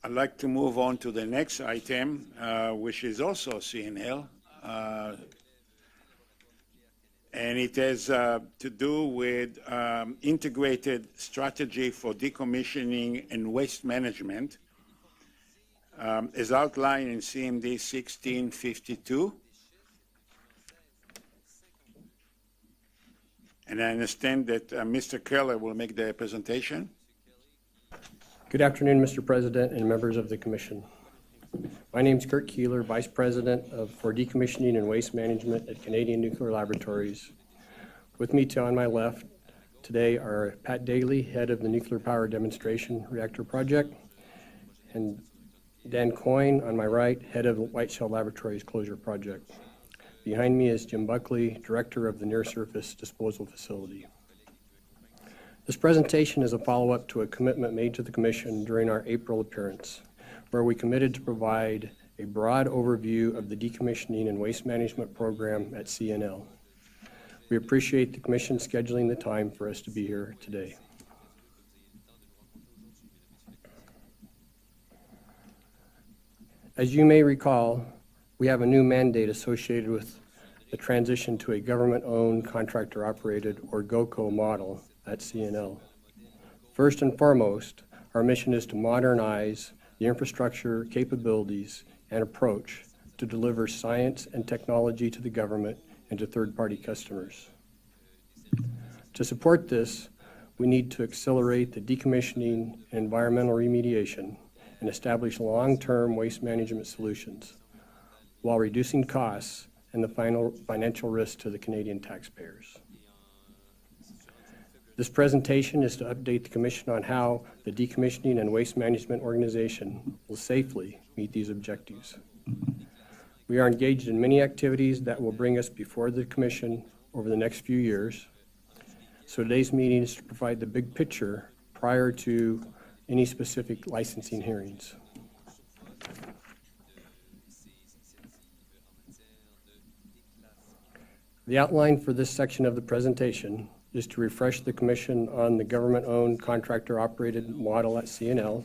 I'd like to move on to the next item, which is also CNL. And it has to do with integrated strategy for decommissioning and waste management, as outlined in CMD 1652. And I understand that Mr. Keller will make the presentation. Good afternoon, Mr. President and members of the Commission. My name is Kurt Keeler, Vice President for Decommissioning and Waste Management at Canadian Nuclear Laboratories. With me on my left today are Pat Daly, Head of the Nuclear Power Demonstration Reactor Project, and Dan Coyne on my right, Head of the White Shell Laboratories Closure Project. Behind me is Jim Buckley, Director of the Near Surface Disposal Facility. This presentation is a follow-up to a commitment made to the Commission during our April appearance, where we committed to provide a broad overview of the decommissioning and waste management program at CNL. We appreciate the Commission scheduling the time for us to be here today. As you may recall, we have a new mandate associated with the transition to a government-owned, contractor-operated, or GOCO model at CNL. First and foremost, our mission is to modernize the infrastructure, capabilities, and approach to deliver science and technology to the government and to third-party customers. To support this, we need to accelerate the decommissioning and environmental remediation and establish long-term waste management solutions while reducing costs and the financial risk to the Canadian taxpayers. This presentation is to update the Commission on how the Decommissioning and Waste Management Organization will safely meet these objectives. We are engaged in many activities that will bring us before the Commission over the next few years. So today's meeting is to provide the big picture prior to any specific licensing hearings. The outline for this section of the presentation is to refresh the Commission on the government-owned, contractor-operated model at CNL,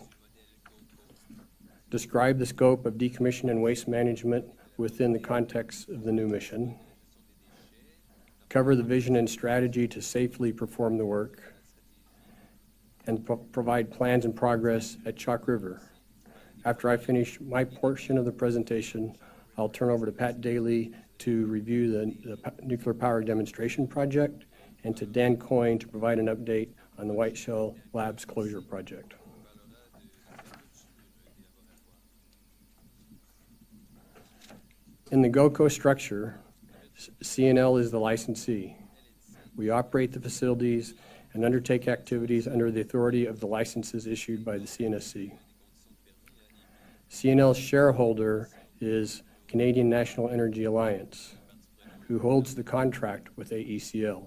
describe the scope of decommission and waste management within the context of the new mission, cover the vision and strategy to safely perform the work, and provide plans and progress at Chalk River. After I finish my portion of the presentation, I'll turn over to Pat Daly to review the Nuclear Power Demonstration Project, and to Dan Coyne to provide an update on the White Shell Labs Closure Project. In the GOCO structure, CNL is the licensee. We operate the facilities and undertake activities under the authority of the licenses issued by the CNSC. CNL's shareholder is Canadian National Energy Alliance, who holds the contract with AECL.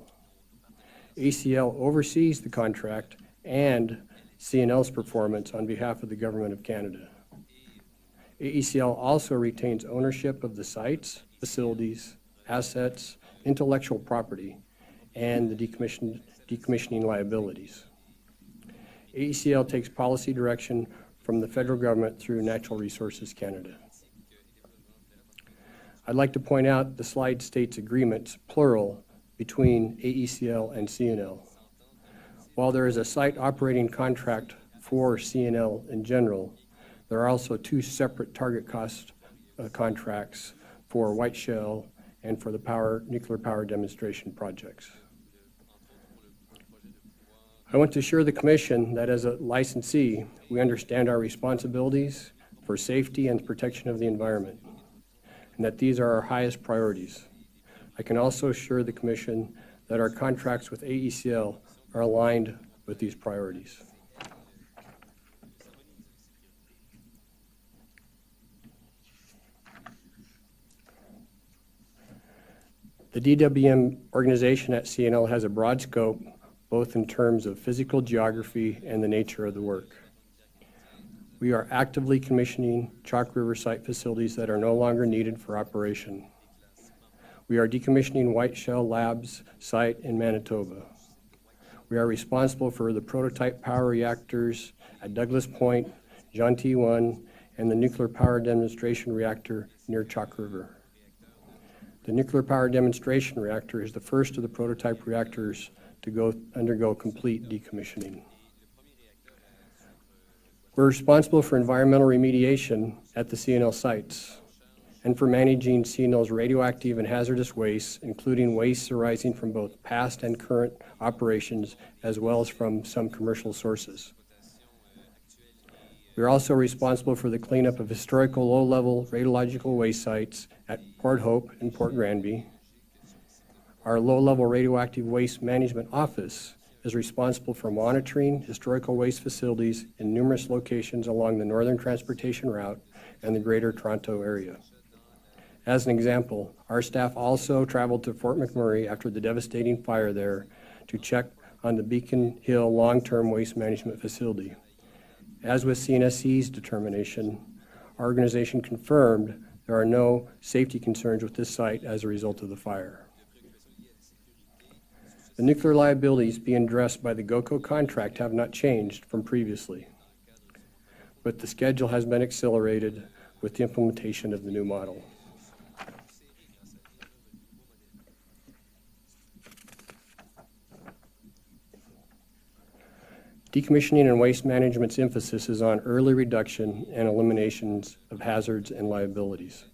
AECL oversees the contract and CNL's performance on behalf of the Government of Canada. AECL also retains ownership of the sites, facilities, assets, intellectual property, and the decommissioning liabilities. AECL takes policy direction from the federal government through Natural Resources Canada. I'd like to point out the slide states agreements, plural, between AECL and CNL. While there is a site operating contract for CNL in general, there are also two separate target cost contracts for White Shell and for the nuclear power demonstration projects. I want to assure the Commission that as a licensee, we understand our responsibilities for safety and protection of the environment, and that these are our highest priorities. I can also assure the Commission that our contracts with AECL are aligned with these priorities. The DWM organization at CNL has a broad scope, both in terms of physical geography and the nature of the work. We are actively commissioning Chalk River site facilities that are no longer needed for operation. We are decommissioning White Shell Labs site in Manitoba. We are responsible for the prototype power reactors at Douglas Point John T. 1, and the nuclear power demonstration reactor near Chalk River. The nuclear power demonstration reactor is the first of the prototype reactors to undergo complete decommissioning. We're responsible for environmental remediation at the CNL sites and for managing CNL's radioactive and hazardous wastes, including wastes arising from both past and current operations, as well as from some commercial sources. We are also responsible for the cleanup of historical low-level radiological waste sites at Port Hope and Port Granby. Our low-level radioactive waste management office is responsible for monitoring historical waste facilities in numerous locations along the Northern Transportation Route and the Greater Toronto Area. As an example, our staff also traveled to Fort McMurray after the devastating fire there to check on the Beacon Hill long-term waste management facility. As with CNSC's determination, our organization confirmed there are no safety concerns with this site as a result of the fire. The nuclear liabilities being addressed by the GOCO contract have not changed from previously, but the schedule has been accelerated with the implementation of the new model. Decommissioning and waste management's emphasis is on early reduction and eliminations of hazards and liabilities.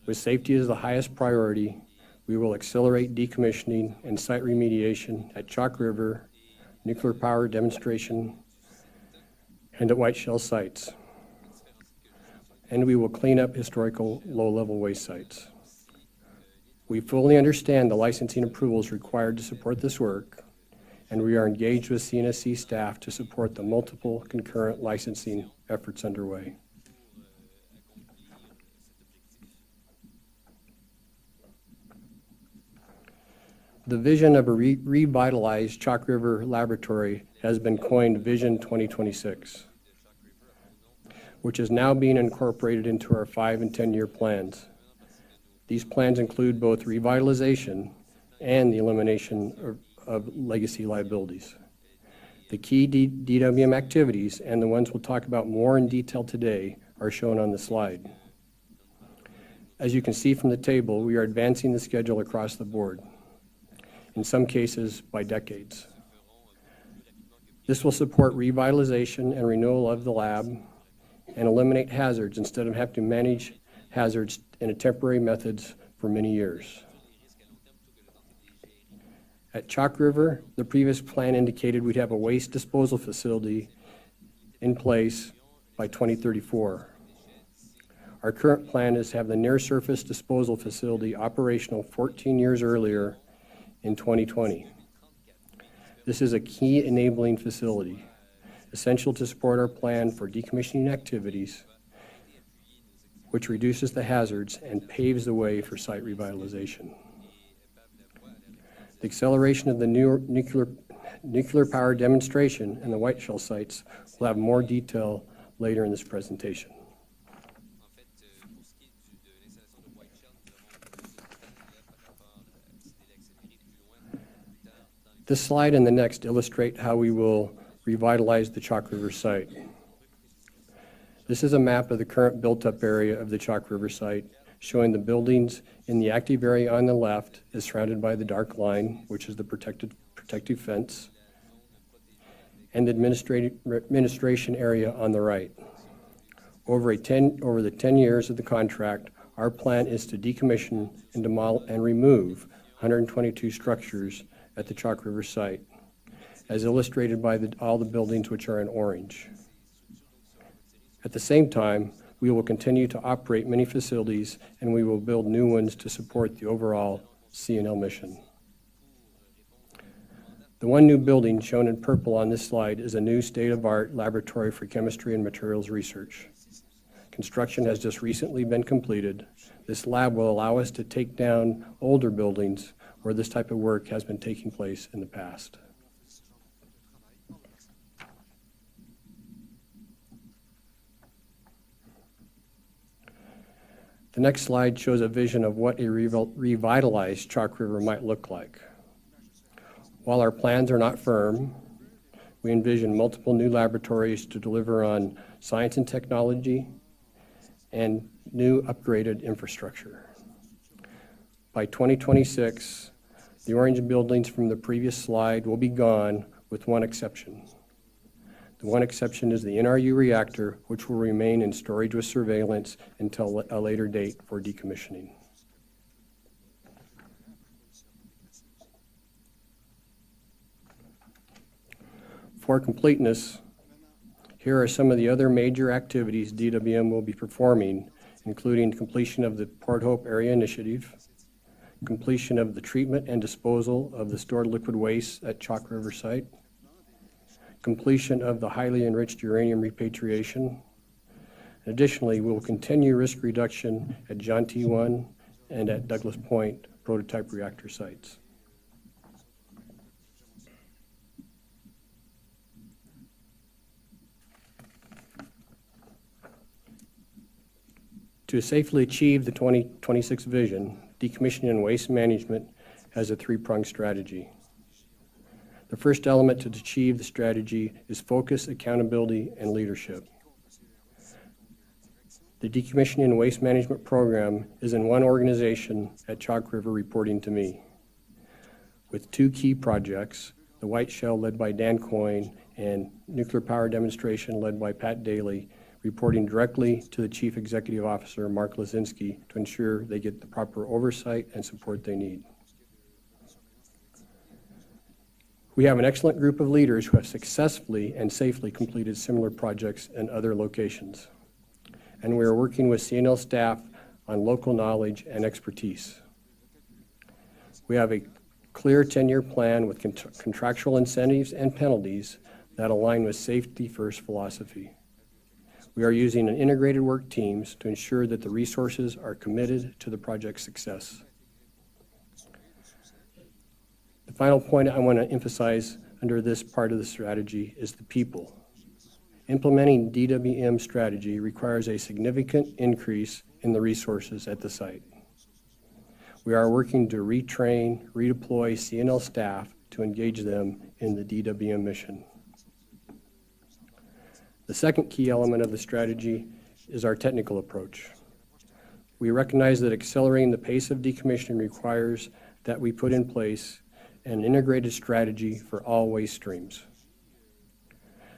With safety as the highest priority, we will accelerate decommissioning and site remediation at Chalk River, nuclear power demonstration, and at White Shell sites. And we will clean up historical low-level waste sites. We fully understand the licensing approvals required to support this work, and we are engaged with CNSC staff to support the multiple concurrent licensing efforts underway. The vision of a revitalized Chalk River Laboratory has been coined Vision 2026, which is now being incorporated into our 5- and 10-year plans. These plans include both revitalization and the elimination of legacy liabilities. The key DWM activities, and the ones we'll talk about more in detail today, are shown on the slide. As you can see from the table, we are advancing the schedule across the board, in some cases by decades. This will support revitalization and renewal of the lab and eliminate hazards instead of having to manage hazards in a temporary methods for many years. At Chalk River, the previous plan indicated we'd have a waste disposal facility in place by 2034. Our current plan is to have the near-surface disposal facility operational 14 years earlier in 2020. This is a key enabling facility, essential to support our plan for decommissioning activities, which reduces the hazards and paves the way for site revitalization. The acceleration of the new nuclear power demonstration and the White Shell sites will have more detail later in this presentation. This slide and the next illustrate how we will revitalize the Chalk River site. This is a map of the current built-up area of the Chalk River site, showing the buildings in the active area on the left is surrounded by the dark line, which is the protective fence, and the administration area on the right. Over the 10 years of the contract, our plan is to decommission and remove 122 structures at the Chalk River site, as illustrated by all the buildings which are in orange. At the same time, we will continue to operate many facilities, and we will build new ones to support the overall CNL mission. The one new building shown in purple on this slide is a new state-of-the-art laboratory for chemistry and materials research. Construction has just recently been completed. This lab will allow us to take down older buildings where this type of work has been taking place in the past. The next slide shows a vision of what a revitalized Chalk River might look like. While our plans are not firm, we envision multiple new laboratories to deliver on science and technology, and new upgraded infrastructure. By 2026, the orange buildings from the previous slide will be gone with one exception. The one exception is the NRU reactor, which will remain in storage with surveillance until a later date for decommissioning. For completeness, here are some of the other major activities DWM will be performing, including completion of the Port Hope Area Initiative, completion of the treatment and disposal of the stored liquid waste at Chalk River site, completion of the highly enriched uranium repatriation. Additionally, we will continue risk reduction at John T1 and at Douglas Point prototype reactor sites. To safely achieve the 2026 vision, decommissioning and waste management has a three-pronged strategy. The first element to achieve the strategy is focus, accountability, and leadership. The Decommissioning and Waste Management Program is in one organization at Chalk River reporting to me, with two key projects, the White Shell led by Dan Coyne and Nuclear Power Demonstration led by Pat Daly, reporting directly to the Chief Executive Officer, Mark Lazinski, to ensure they get the proper oversight and support they need. We have an excellent group of leaders who have successfully and safely completed similar projects in other locations. And we are working with CNL staff on local knowledge and expertise. We have a clear 10-year plan with contractual incentives and penalties that align with safety first philosophy. We are using an integrated work teams to ensure that the resources are committed to the project's success. The final point I want to emphasize under this part of the strategy is the people. Implementing DWM strategy requires a significant increase in the resources at the site. We are working to retrain, redeploy CNL staff to engage them in the DWM mission. The second key element of the strategy is our technical approach. We recognize that accelerating the pace of decommissioning requires that we put in place an integrated strategy for all waste streams.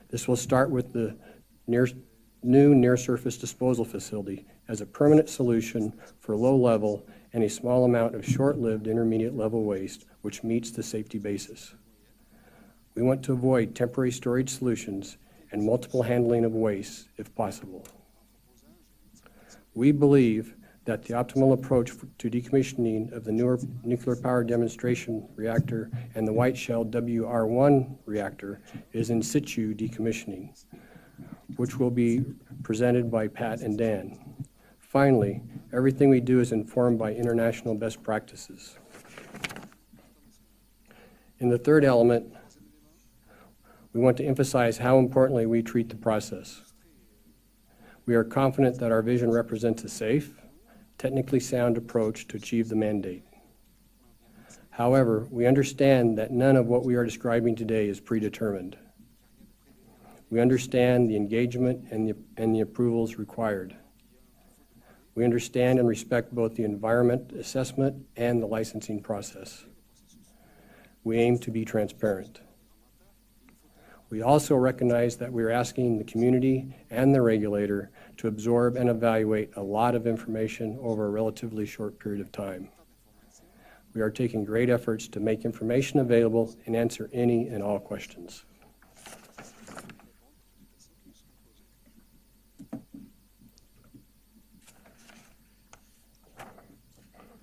This will start with the new near-surface disposal facility as a permanent solution for low-level and a small amount of short-lived intermediate-level waste, which meets the safety basis. We want to avoid temporary storage solutions and multiple handling of waste if possible. We believe that the optimal approach to decommissioning of the newer nuclear power demonstration reactor and the White Shell WR1 reactor is in situ decommissioning, which will be presented by Pat and Dan. Finally, everything we do is informed by international best practices. In the third element, we want to emphasize how importantly we treat the process. We are confident that our vision represents a safe, technically sound approach to achieve the mandate. However, we understand that none of what we are describing today is predetermined. We understand the engagement and the approvals required. We understand and respect both the environment assessment and the licensing process. We aim to be transparent. We also recognize that we are asking the community and the regulator to absorb and evaluate a lot of information over a relatively short period of time. We are taking great efforts to make information available and answer any and all questions.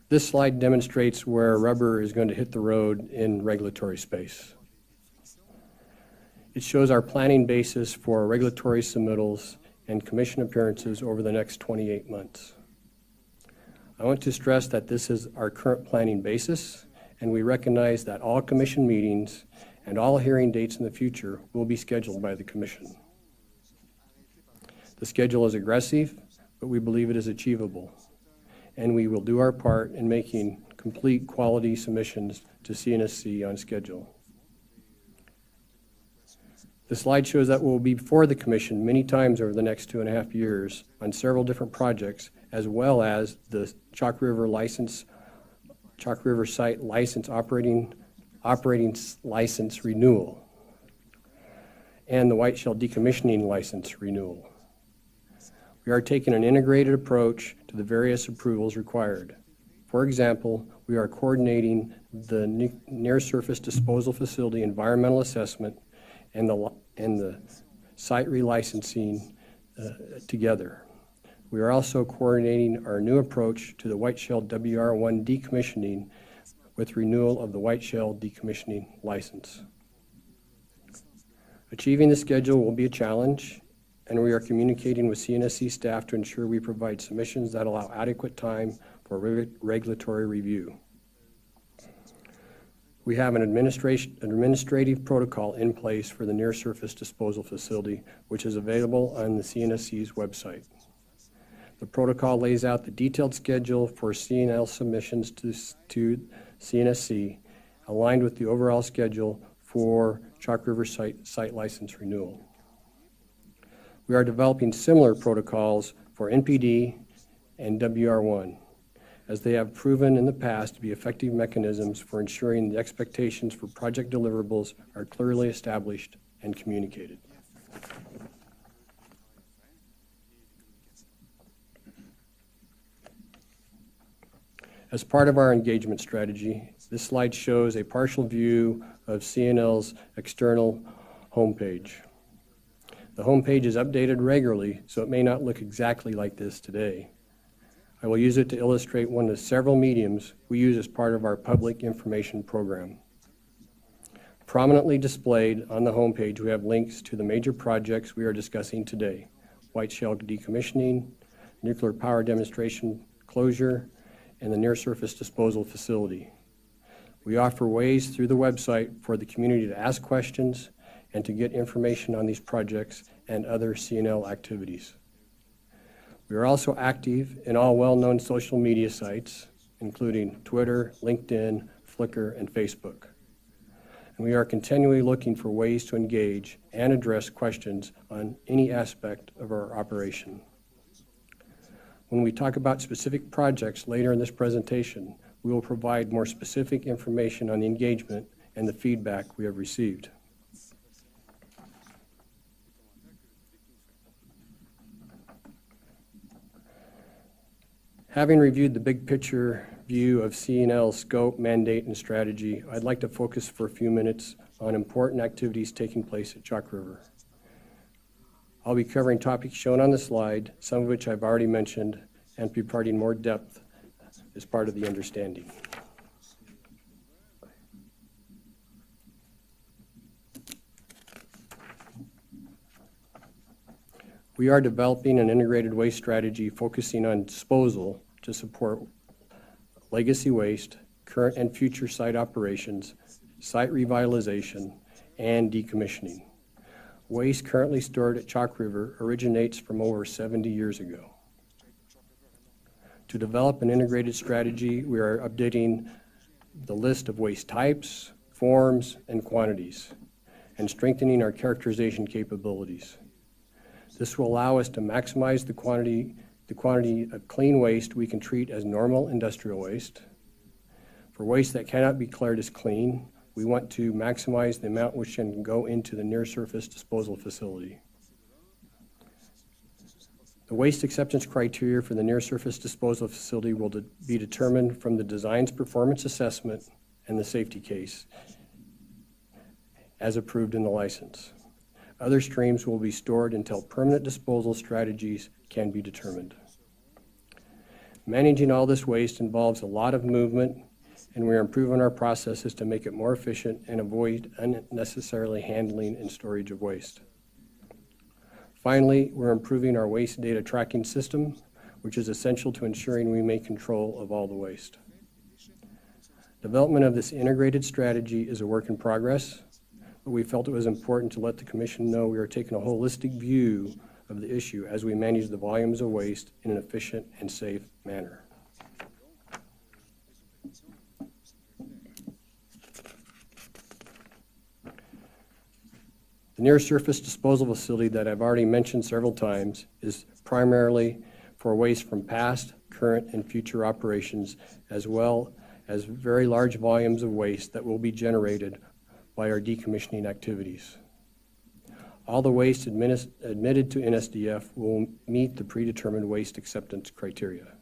This slide demonstrates where rubber is going to hit the road in regulatory space. It shows our planning basis for regulatory submittals and commission appearances over the next 28 months. I want to stress that this is our current planning basis, and we recognize that all commission meetings and all hearing dates in the future will be scheduled by the commission. The schedule is aggressive, but we believe it is achievable, and we will do our part in making complete quality submissions to CNSC on schedule. The slide shows that we'll be before the Commission many times over the next 2.5 years on several different projects, as well as the Chalk River Site License Operating License Renewal and the White Shell Decommissioning License Renewal. We are taking an integrated approach to the various approvals required. For example, we are coordinating the near-surface disposal facility environmental assessment and the site relicensing together. We are also coordinating our new approach to the White Shell WR1 decommissioning with renewal of the White Shell decommissioning license. Achieving the schedule will be a challenge, and we are communicating with CNSC staff to ensure we provide submissions that allow adequate time for regulatory review. We have an administrative protocol in place for the near-surface disposal facility, which is available on the CNSC's website. The protocol lays out the detailed schedule for CNL submissions to CNSC, aligned with the overall schedule for Chalk River site license renewal. We are developing similar protocols for NPD and WR1, as they have proven in the past to be effective mechanisms for ensuring the expectations for project deliverables are clearly established and communicated. As part of our engagement strategy, this slide shows a partial view of CNL's external homepage. The homepage is updated regularly, so it may not look exactly like this today. I will use it to illustrate one of several mediums we use as part of our public information program. Prominently displayed on the homepage, we have links to the major projects we are discussing today: White Shell decommissioning, nuclear power demonstration closure, and the near-surface disposal facility. We offer ways through the website for the community to ask questions and to get information on these projects and other CNL activities. We are also active in all well-known social media sites, including Twitter, LinkedIn, Flickr, and Facebook. And we are continually looking for ways to engage and address questions on any aspect of our operation. When we talk about specific projects later in this presentation, we will provide more specific information on the engagement and the feedback we have received. Having reviewed the big picture view of CNL's scope, mandate, and strategy, I'd like to focus for a few minutes on important activities taking place at Chalk River. I'll be covering topics shown on the slide, some of which I've already mentioned, and providing more depth as part of the understanding. We are developing an integrated waste strategy focusing on disposal to support legacy waste, current and future site operations, site revitalization, and decommissioning. Waste currently stored at Chalk River originates from over 70 years ago. To develop an integrated strategy, we are updating the list of waste types, forms, and quantities, and strengthening our characterization capabilities. This will allow us to maximize the quantity of clean waste we can treat as normal industrial waste. For waste that cannot be declared as clean, we want to maximize the amount which can go into the near-surface disposal facility. The waste acceptance criteria for the near-surface disposal facility will be determined from the design's performance assessment and the safety case as approved in the license. Other streams will be stored until permanent disposal strategies can be determined. Managing all this waste involves a lot of movement, and we are improving our processes to make it more efficient and avoid unnecessarily handling and storage of waste. Finally, we're improving our waste data tracking system, which is essential to ensuring we make control of all the waste. Development of this integrated strategy is a work in progress, but we felt it was important to let the Commission know we are taking a holistic view of the issue as we manage the volumes of waste in an efficient and safe manner. The The near-surface disposal facility that I've already mentioned several times is primarily for waste from past, current, and future operations, as well as very large volumes of waste that will be generated by our decommissioning activities. All the waste admitted to NSDF will meet the predetermined waste acceptance criteria.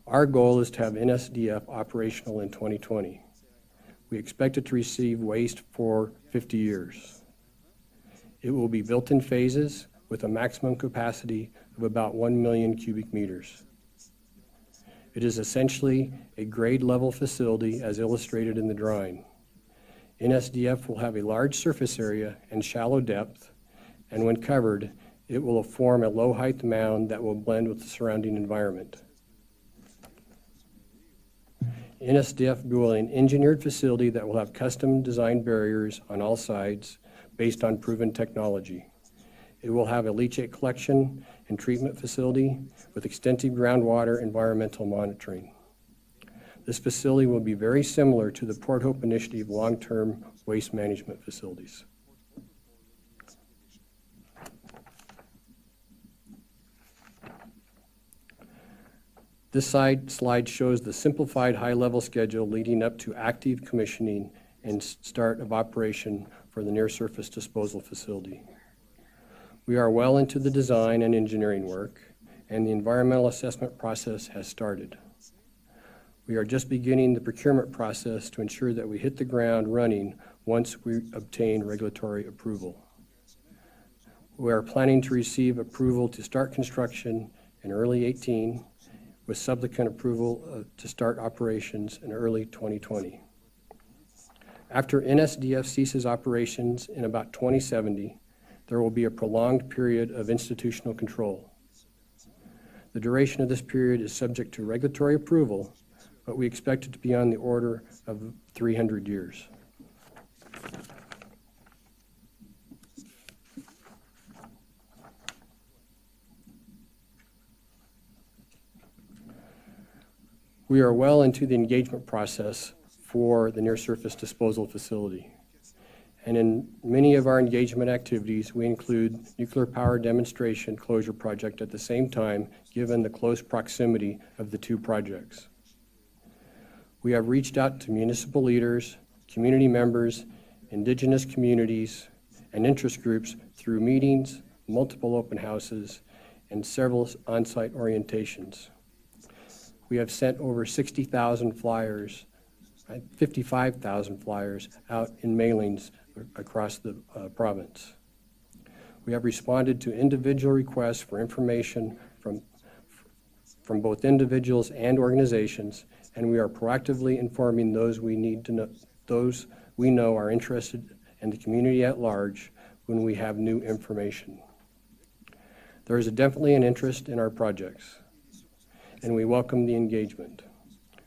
Our goal is to have NSDF operational in 2020. We expect it to receive waste for 50 years. It will be built in phases with a maximum capacity of about 1 million cubic meters. It is essentially a grade-level facility as illustrated in the drawing. NSDF will have a large surface area and shallow depth, and when covered, it will form a low-height mound that will blend with the surrounding environment. NSDF will be an engineered facility that will have custom-designed barriers on all sides based on proven technology. It will have a leachate collection and treatment facility with extensive groundwater environmental monitoring. This facility will be very similar to the Port Hope Initiative long-term waste management facilities. This slide shows the simplified high-level schedule leading up to active commissioning and start of operation for the near-surface disposal facility. We are well into the design and engineering work, and the environmental assessment process has started. We are just beginning the procurement process to ensure that we hit the ground running once we obtain regulatory approval. We are planning to receive approval to start construction in early 2018, with subsequent approval to start operations in early 2020. After NSDF ceases operations in about 2070, there will be a prolonged period of institutional control. The duration of this period is subject to regulatory approval, but we expect it to be on the order of 300 years. We are well into the engagement process for the near-surface disposal facility. And in many of our engagement activities, we include nuclear power demonstration closure project at the same time, given the close proximity of the two projects. We have reached out to municipal leaders, community members, indigenous communities, and interest groups through meetings, multiple open houses, and several on-site orientations. We have sent over 60,000 flyers, 55,000 flyers out in mailings across the province. We have responded to individual requests for information from both individuals and organizations, and we are proactively informing those we know are interested and the community at large when we have new information. There is definitely an interest in our projects, and we welcome the engagement.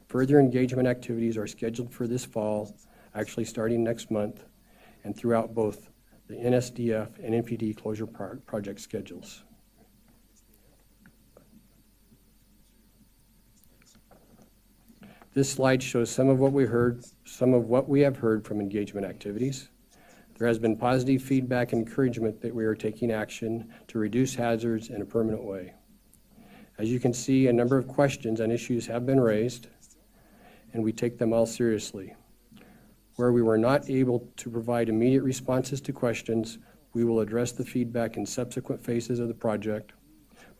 Further engagement activities are scheduled for this fall, actually starting next month, and throughout both the NSDF and NPD closure project schedules. This slide shows some of what we have heard from engagement activities. There has been positive feedback and encouragement that we are taking action to reduce hazards in a permanent way. As you can see, a number of questions and issues have been raised, and we take them all seriously. Where we were not able to provide immediate responses to questions, we will address the feedback in subsequent phases of the project,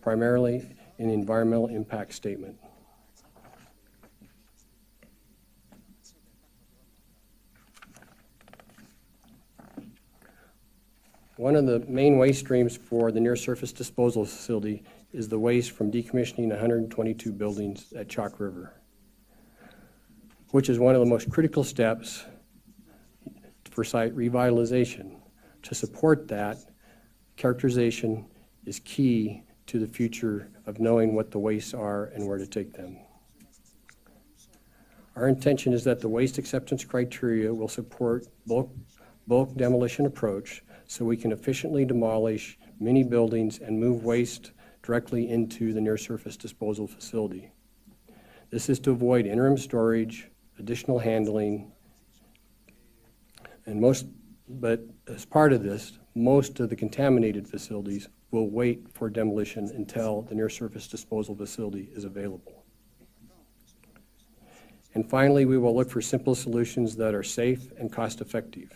primarily in the environmental impact statement. One of the main waste streams for the near-surface disposal facility is the waste from decommissioning 122 buildings at Chalk River, which is one of the most critical steps for site revitalization. To support that, characterization is key to the future of knowing what the wastes are and where to take them. Our intention is that the waste acceptance criteria will support bulk demolition approach so we can efficiently demolish many buildings and move waste directly into the near-surface disposal facility. This is to avoid interim storage, additional handling, and most But as part of this, most of the contaminated facilities will wait for demolition until the near-surface disposal facility is available. And finally, we will look for simple solutions that are safe and cost-effective.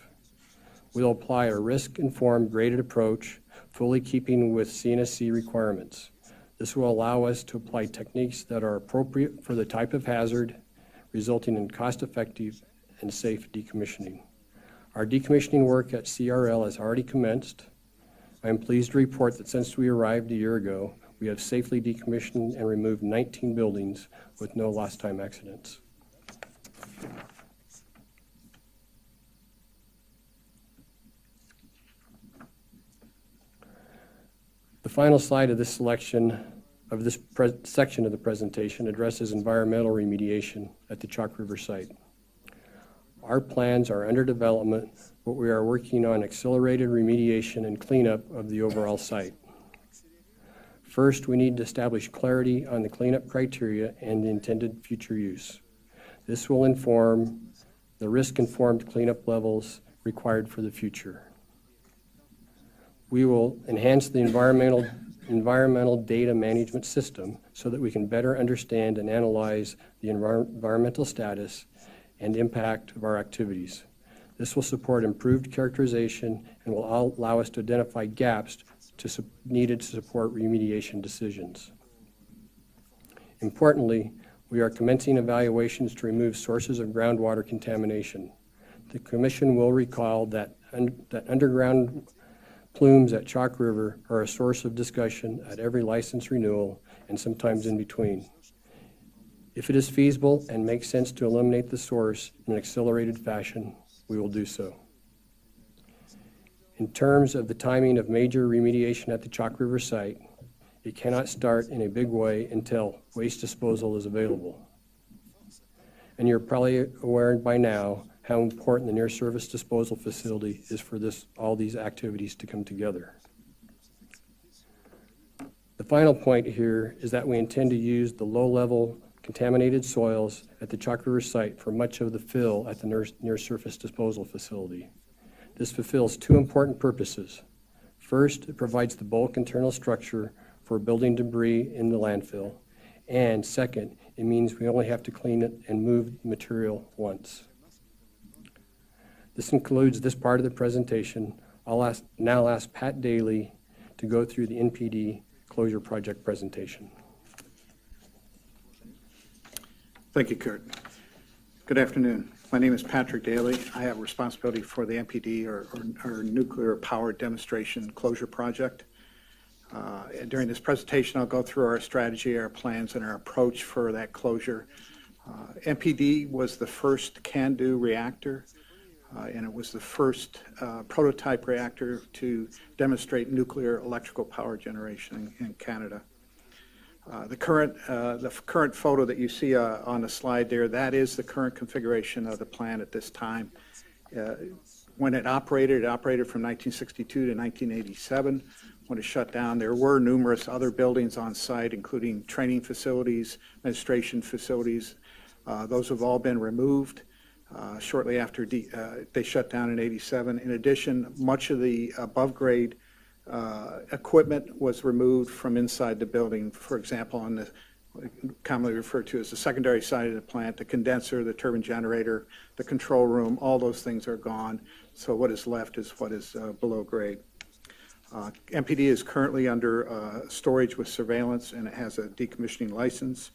We'll apply a risk-informed graded approach, fully keeping with CNSC requirements. This will allow us to apply techniques that are appropriate for the type of hazard, resulting in cost-effective and safe decommissioning. Our decommissioning work at CRL has already commenced. I am pleased to report that since we arrived a year ago, we have safely decommissioned and removed 19 buildings with no lost time accidents. The final slide of this section of the presentation addresses environmental remediation at the Chalk River site. Our plans are under development, but we are working on accelerated remediation and cleanup of the overall site. First, we need to establish clarity on the cleanup criteria and the intended future use. This will inform the risk-informed cleanup levels required for the future. We will enhance the environmental data management system so that we can better understand and analyze the environmental status and impact of our activities. This will support improved characterization and will allow us to identify gaps needed to support remediation decisions. Importantly, we are commencing evaluations to remove sources of groundwater contamination. The Commission will recall that underground plumes at Chalk River are a source of discussion at every license renewal and sometimes in between. If it is feasible and makes sense to eliminate the source in an accelerated fashion, we will do so. In terms of the timing of major remediation at the Chalk River site, it cannot start in a big way until waste disposal is available. And you're probably aware by now how important the near-surface disposal facility is for all these activities to come together. The final point here is that we intend to use the low-level contaminated soils at the Chalk River site for much of the fill at the near-surface disposal facility. This fulfills two important purposes. First, it provides the bulk internal structure for building debris in the landfill. And second, it means we only have to clean it and move material once. This concludes this part of the presentation. I'll now ask Pat Daly to go through the NPD closure project presentation. Thank you, Kurt. Good afternoon. My name is Patrick Daly. I have responsibility for the NPD, or Nuclear Power Demonstration Closure Project. During this presentation, I'll go through our strategy, our plans, and our approach for that closure. NPD was the first CANDU reactor, and it was the first prototype reactor to demonstrate nuclear electrical power generation in Canada. The current photo that you see on the slide there, that is the current configuration of the plant at this time. When it operated from 1962 to 1987. When it shut down, there were numerous other buildings on site, including training facilities, administration facilities. Those have all been removed shortly after they shut down in 87. In addition, much of the above grade equipment was removed from inside the building. For example, on the commonly referred to as the secondary side of the plant, the condenser, the turbine generator, the control room, all those things are gone. So what is left is what is below grade. MPD is currently under storage with surveillance, and it has a decommissioning license.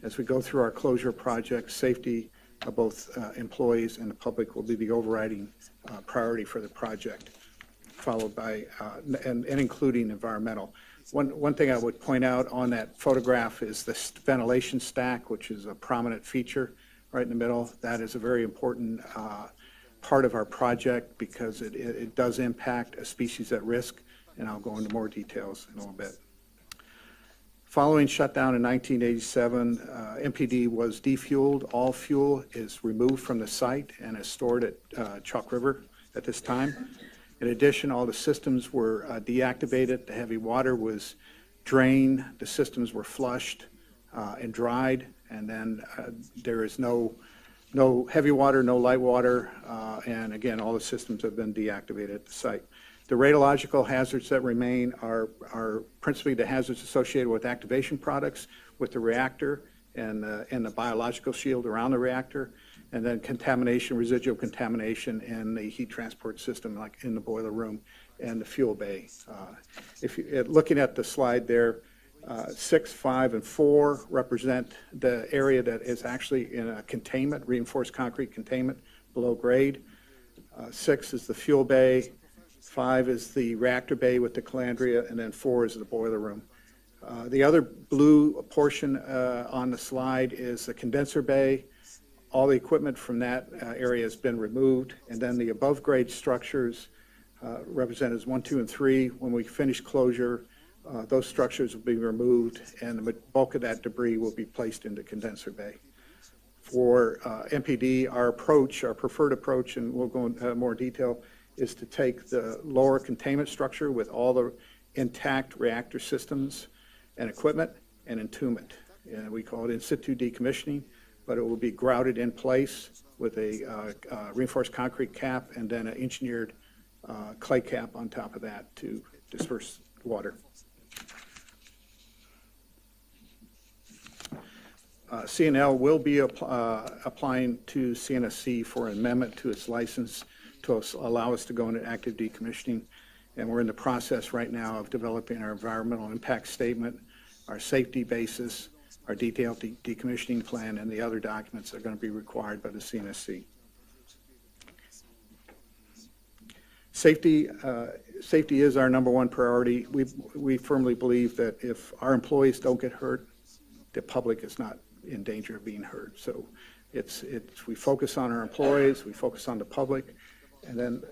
As we go through our closure project, safety of both employees and the public will be the overriding priority for the project, followed by, and including environmental. One thing I would point out on that photograph is the ventilation stack, which is a prominent feature right in the middle. That is a very important part of our project because it does impact a species at risk, and I'll go into more details in a little bit. Following shutdown in 1987, MPD was defueled. All fuel is removed from the site and is stored at Chalk River at this time. In addition, all the systems were deactivated. The heavy water was drained. The systems were flushed and dried, and then there is no No heavy water, no light water, and again, all the systems have been deactivated at the site. The radiological hazards that remain are principally the hazards associated with activation products, with the reactor and the biological shield around the reactor, and then contamination, residual contamination in the heat transport system, like in the boiler room and the fuel bay. Looking at the slide there, 6, 5, and 4 represent the area that is actually in a containment, reinforced concrete containment below grade. 6 is the fuel bay, 5 is the reactor bay with the calandria, and then 4 is the boiler room. The other blue portion on the slide is the condenser bay. All the equipment from that area has been removed, and then the above grade structures represented as 1, 2, and 3. When we finish closure, those structures will be removed, and the bulk of that debris will be placed into condenser bay. For MPD, our preferred approach, and we'll go into more detail, is to take the lower containment structure with all the intact reactor systems and equipment and entomb it. And we call it in situ decommissioning, but it will be grouted in place with a reinforced concrete cap and then an engineered clay cap on top of that to disperse water. CNL will be applying to CNSC for an amendment to its license to allow us to go into active decommissioning. And we're in the process right now of developing our environmental impact statement, our safety basis, our detailed decommissioning plan, and the other documents that are going to be required by the CNSC. Safety is our number one priority. We firmly believe that if our employees don't get hurt, the public is not in danger of being hurt. So we focus on our employees, we focus on the public, and then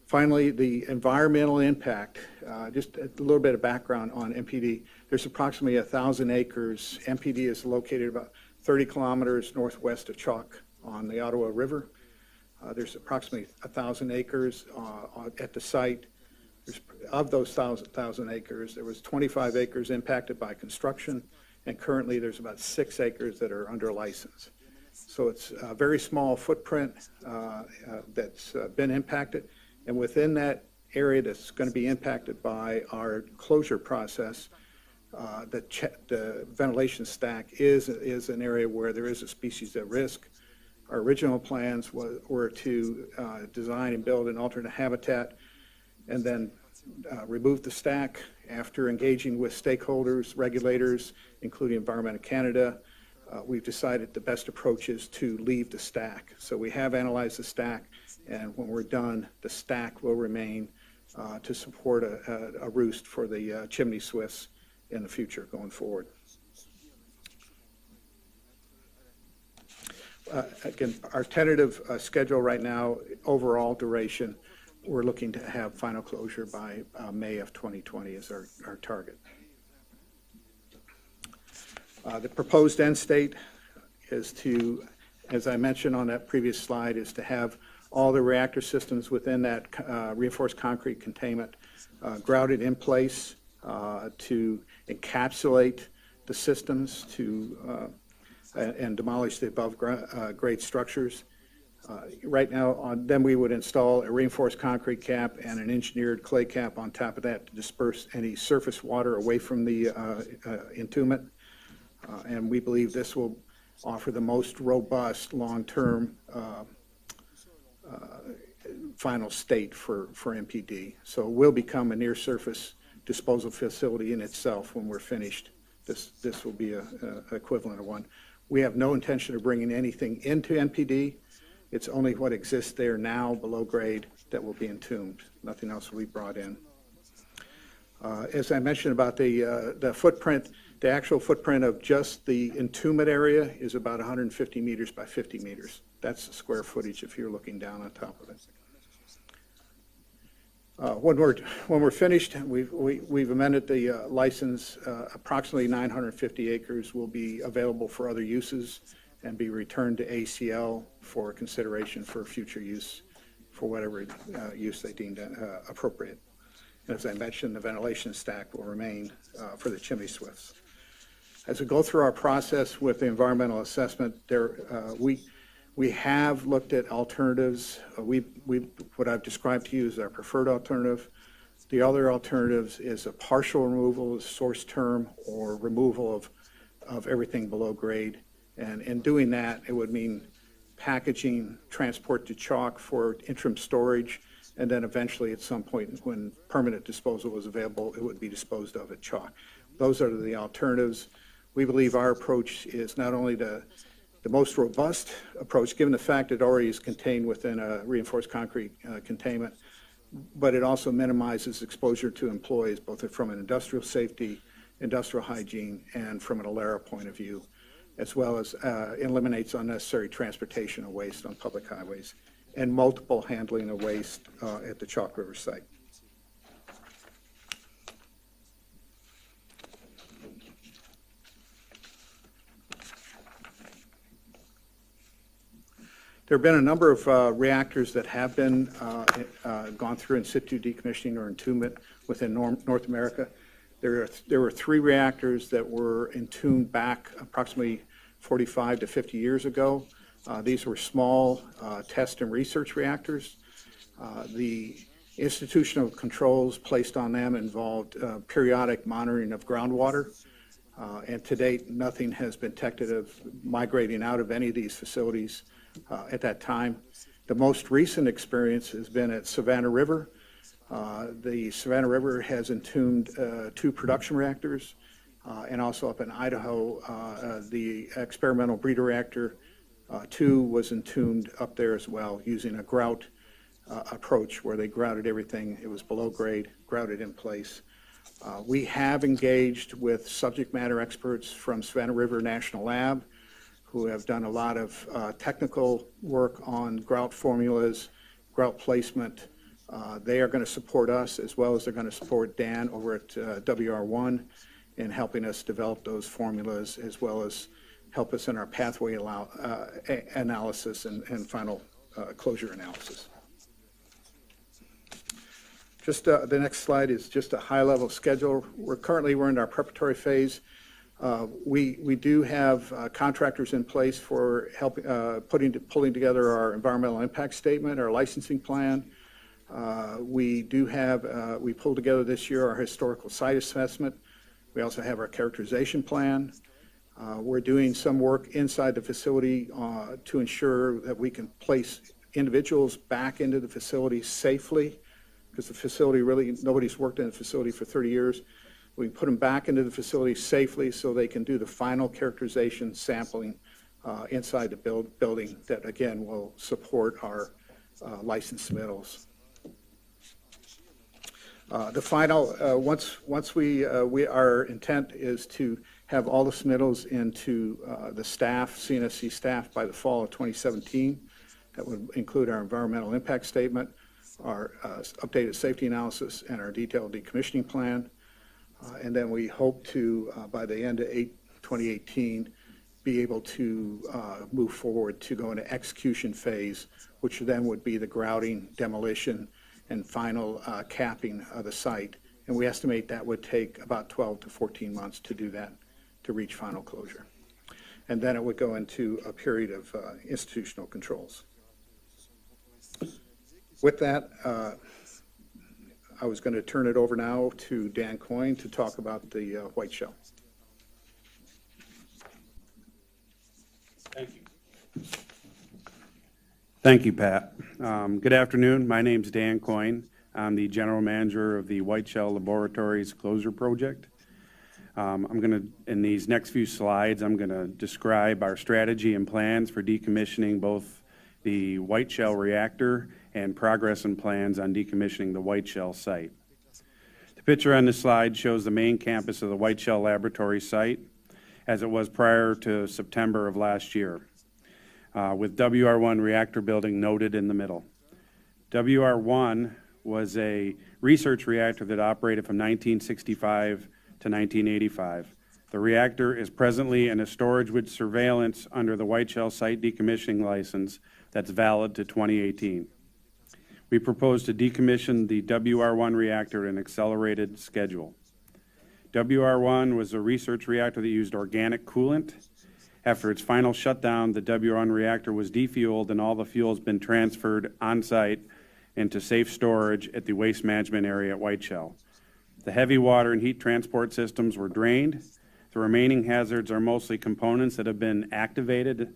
finally, the environmental impact. Just a little bit of background on MPD. There's approximately 1,000 acres. MPD is located about 30 kilometers northwest of Chalk on the Ottawa River. There's approximately 1,000 acres at the site. Of those 1,000 acres, there was 25 acres impacted by construction, and currently there's about 6 acres that are under license. So it's a very small footprint that's been impacted, and within that area that's going to be impacted by our closure process, the ventilation stack is an area where there is a species at risk. Our original plans were to design and build an alternate habitat and then remove the stack after engaging with stakeholders, regulators, including Environment Canada. We've decided the best approach is to leave the stack. So we have analyzed the stack, and when we're done, the stack will remain to support a roost for the chimney swifts in the future going forward. Again, our tentative schedule right now, overall duration, we're looking to have final closure by May of 2020 is our target. The proposed end state is to, as I mentioned on that previous slide, is to have all the reactor systems within that reinforced concrete containment grouted in place to encapsulate the systems and demolish the above grade structures. Right now, then we would install a reinforced concrete cap and an engineered clay cap on top of that to disperse any surface water away from the entombment. And we believe this will offer the most robust long-term final state for MPD. So it will become a near-surface disposal facility in itself when we're finished. This will be an equivalent of one. We have no intention of bringing anything into MPD. It's only what exists there now below grade that will be entombed. Nothing else will be brought in. As I mentioned about the footprint, the actual footprint of just the entombment area is about 150 meters by 50 meters. That's the square footage if you're looking down on top of it. When we're finished, we've amended the license. Approximately 950 acres will be available for other uses and be returned to ACL for consideration for future use for whatever use they deemed appropriate. And as I mentioned, the ventilation stack will remain for the chimney swifts. As we go through our process with the environmental assessment, we have looked at alternatives. What I've described to you is our preferred alternative. The other alternatives is a partial removal of source term or removal of everything below grade. And in doing that, it would mean packaging, transport to chalk for interim storage, and then eventually at some point when permanent disposal was available, it would be disposed of at chalk. Those are the alternatives. We believe our approach is not only the most robust approach, given the fact it already is contained within a reinforced concrete containment, but it also minimizes exposure to employees, both from an industrial safety, industrial hygiene, and from an ALERA point of view, as well as eliminates unnecessary transportation of waste on public highways and multiple handling of waste at the Chalk River site. There have been a number of reactors that have been gone through in situ decommissioning or entombment within North America. There were 3 reactors that were entombed back approximately 45 to 50 years ago. These were small test and research reactors. The institutional controls placed on them involved periodic monitoring of groundwater. And to date, nothing has been detected of migrating out of any of these facilities at that time. The most recent experience has been at Savannah River. The Savannah River has entombed 2 production reactors, and also up in Idaho, the experimental breeder reactor 2 was entombed up there as well, using a grout approach where they grouted everything. It was below grade, grouted in place. We have engaged with subject matter experts from Savannah River National Lab, who have done a lot of technical work on grout formulas, grout placement. They are going to support us, as well as they're going to support Dan over at WR1 in helping us develop those formulas, as well as help us in our pathway analysis and final closure analysis. Just the next slide is just a high-level schedule. We're in our preparatory phase. We do have contractors in place for helping pulling together our environmental impact statement, our licensing plan. We pulled together this year our historical site assessment. We also have our characterization plan. We're doing some work inside the facility to ensure that we can place individuals back into the facility safely, because the facility nobody's worked in the facility for 30 years. We put them back into the facility safely so they can do the final characterization sampling inside the building that, again, will support our license submittals. The final, our intent is to have all the submittals into the staff, CNSC staff, by the fall of 2017. That would include our environmental impact statement, our updated safety analysis, and our detailed decommissioning plan. And then we hope to, by the end of 2018, be able to move forward to go into execution phase, which then would be the grouting, demolition, and final capping of the site. And we estimate that would take about 12 to 14 months to do that, to reach final closure. And then it would go into a period of institutional controls. With that, I was going to turn it over now to Dan Coyne to talk about the white shell. Thank you. Thank you, Pat. Good afternoon. My name's Dan Coyne. I'm the general manager of the White Shell Laboratories Closure Project. In these next few slides, I'm going to describe our strategy and plans for decommissioning both the white shell reactor and progress and plans on decommissioning the white shell site. The picture on this slide shows the main campus of the White Shell Laboratory site as it was prior to September of last year, with WR1 reactor building noted in the middle. WR1 was a research reactor that operated from 1965 to 1985. The reactor is presently in a storage with surveillance under the White Shell Site Decommissioning License that's valid to 2018. We propose to decommission the WR1 reactor in an accelerated schedule. WR1 was a research reactor that used organic coolant. After its final shutdown, the WR1 reactor was defueled and all the fuel has been transferred on-site into safe storage at the waste management area at Whiteshell. The heavy water and heat transport systems were drained. The remaining hazards are mostly components that have been activated,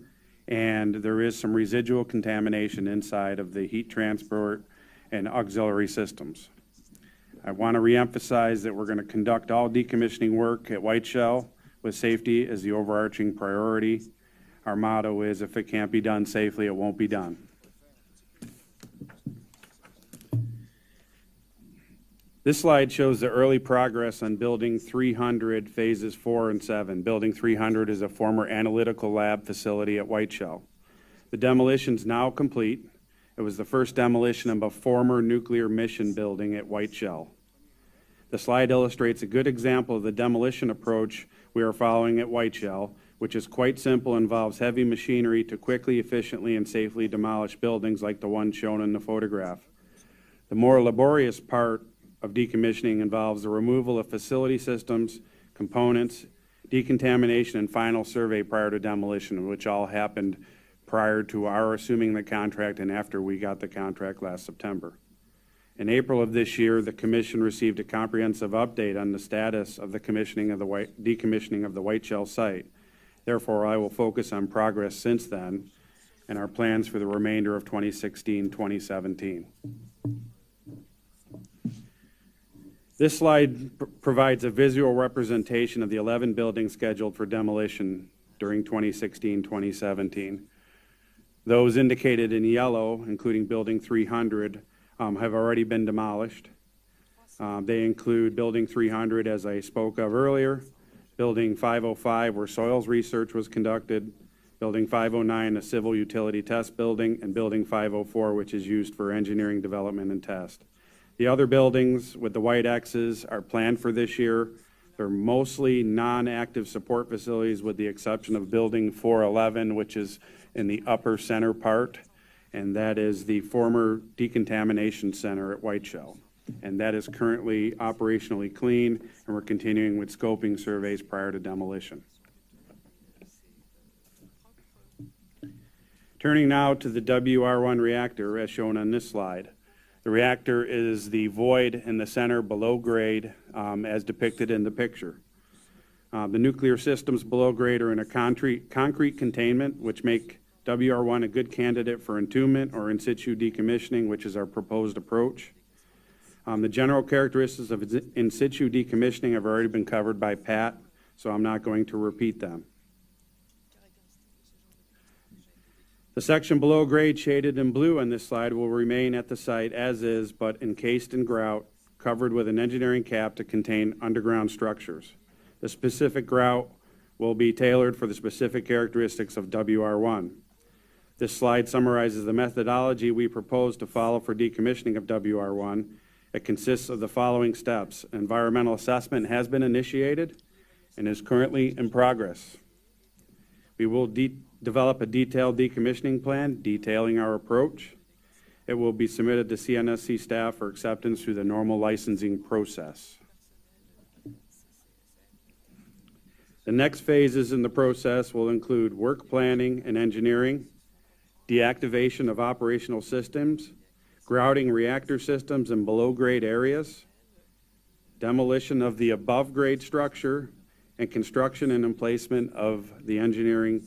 and there is some residual contamination inside of the heat transport and auxiliary systems. I want to reemphasize that we're going to conduct all decommissioning work at Whiteshell with safety as the overarching priority. Our motto is, if it can't be done safely, it won't be done. This slide shows the early progress on Building 300, Phases 4 and 7. Building 300 is a former analytical lab facility at Whiteshell. The demolition is now complete. It was the first demolition of a former nuclear mission building at Whiteshell. The slide illustrates a good example of the demolition approach we are following at Whiteshell, which is quite simple and involves heavy machinery to quickly, efficiently, and safely demolish buildings like the one shown in the photograph. The more laborious part of decommissioning involves the removal of facility systems, components, decontamination, and final survey prior to demolition, which all happened prior to our assuming the contract and after we got the contract last September. In April of this year, the Commission received a comprehensive update on the status of the decommissioning of the Whiteshell site. Therefore, I will focus on progress since then and our plans for the remainder of 2016-2017. This slide provides a visual representation of the 11 buildings scheduled for demolition during 2016-2017. Those indicated in yellow, including Building 300, have already been demolished. They include Building 300, as I spoke of earlier, Building 505, where soils research was conducted, Building 509, a civil utility test building, and Building 504, which is used for engineering development and test. The other buildings with the white X's are planned for this year. They're mostly non-active support facilities with the exception of Building 411, which is in the upper center part, and that is the former decontamination center at Whiteshell. And that is currently operationally clean, and we're continuing with scoping surveys prior to demolition. Turning now to the WR1 reactor, as shown on this slide. The reactor is the void in the center below grade, as depicted in the picture. The nuclear systems below grade are in a concrete containment, which make WR1 a good candidate for entombment or in situ decommissioning, which is our proposed approach. The general characteristics of in situ decommissioning have already been covered by Pat, so I'm not going to repeat them. The section below grade shaded in blue on this slide will remain at the site as is, but encased in grout, covered with an engineering cap to contain underground structures. The specific grout will be tailored for the specific characteristics of WR1. This slide summarizes the methodology we propose to follow for decommissioning of WR1. It consists of the following steps. Environmental assessment has been initiated and is currently in progress. We will develop a detailed decommissioning plan detailing our approach. It will be submitted to CNSC staff for acceptance through the normal licensing process. The next phases in the process will include work planning and engineering, deactivation of operational systems, grouting reactor systems in below-grade areas, demolition of the above-grade structure, and construction and emplacement of the engineered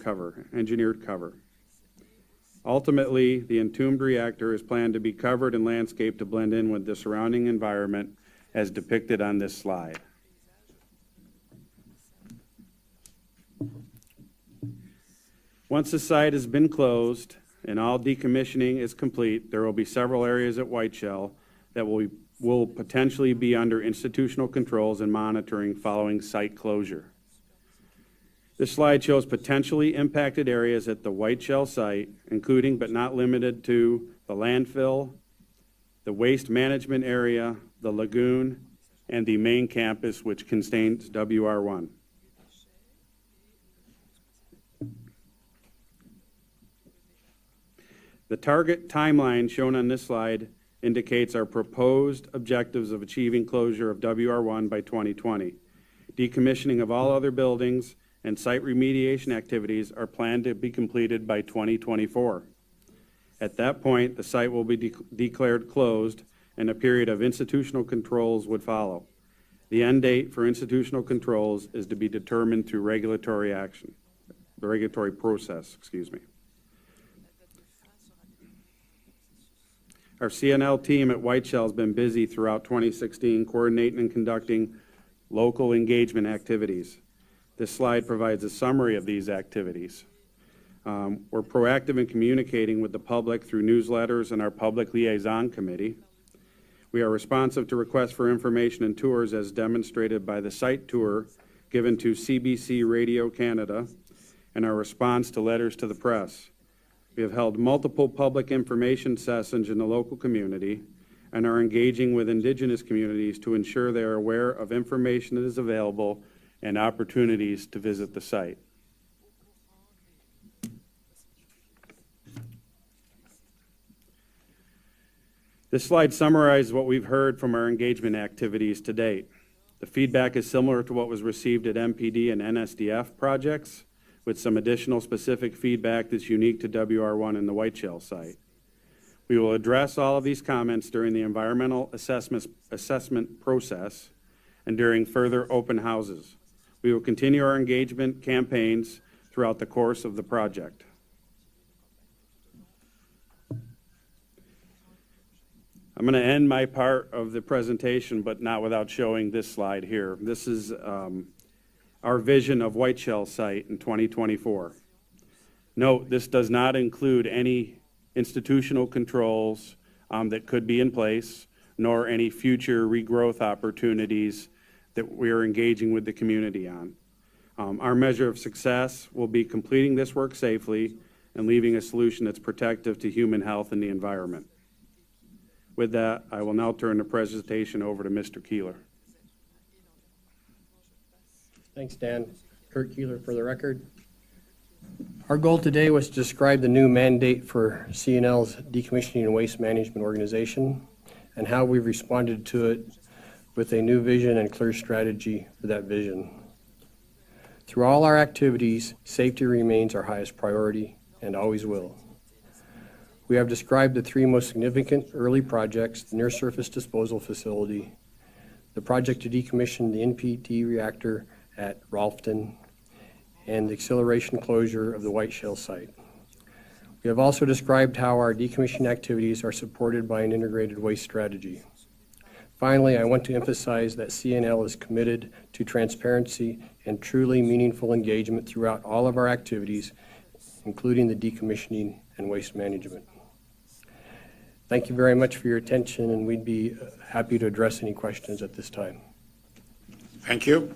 cover. Ultimately, the entombed reactor is planned to be covered and landscaped to blend in with the surrounding environment as depicted on this slide. Once the site has been closed and all decommissioning is complete, there will be several areas at Whiteshell that will potentially be under institutional controls and monitoring following site closure. This slide shows potentially impacted areas at the Whiteshell site, including but not limited to the landfill, the waste management area, the lagoon, and the main campus, which contains WR1. The target timeline shown on this slide indicates our proposed objectives of achieving closure of WR1 by 2020. Decommissioning of all other buildings and site remediation activities are planned to be completed by 2024. At that point, the site will be declared closed and a period of institutional controls would follow. The end date for institutional controls is to be determined through regulatory action, the regulatory process, excuse me. Our CNL team at Whiteshell has been busy throughout 2016 coordinating and conducting local engagement activities. This slide provides a summary of these activities. We're proactive in communicating with the public through newsletters and our Public Liaison Committee. We are responsive to requests for information and tours as demonstrated by the site tour given to CBC Radio Canada and our response to letters to the press. We have held multiple public information sessions in the local community and are engaging with Indigenous communities to ensure they are aware of information that is available and opportunities to visit the site. This slide summarizes what we've heard from our engagement activities to date. The feedback is similar to what was received at MPD and NSDF projects, with some additional specific feedback that's unique to WR1 and the Whiteshell site. We will address all of these comments during the environmental assessment process and during further open houses. We will continue our engagement campaigns throughout the course of the project. I'm going to end my part of the presentation, but not without showing this slide here. This is our vision of Whiteshell site in 2024. Note, this does not include any institutional controls that could be in place, nor any future regrowth opportunities that we are engaging with the community on. Our measure of success will be completing this work safely and leaving a solution that's protective to human health and the environment. With that, I will now turn the presentation over to Mr. Keeler. Thanks, Dan. Kurt Keeler for the record. Our goal today was to describe the new mandate for CNL's Decommissioning and Waste Management Organization and how we've responded to it with a new vision and clear strategy for that vision. Through all our activities, safety remains our highest priority and always will. We have described the three most significant early projects: the near-surface disposal facility, the project to decommission the NPT reactor at Rolfton, and the acceleration closure of the Whiteshell site. We have also described how our decommissioning activities are supported by an integrated waste strategy. Finally, I want to emphasize that CNL is committed to transparency and truly meaningful engagement throughout all of our activities, including the decommissioning and waste management. Thank you very much for your attention, and we'd be happy to address any questions at this time. Thank you.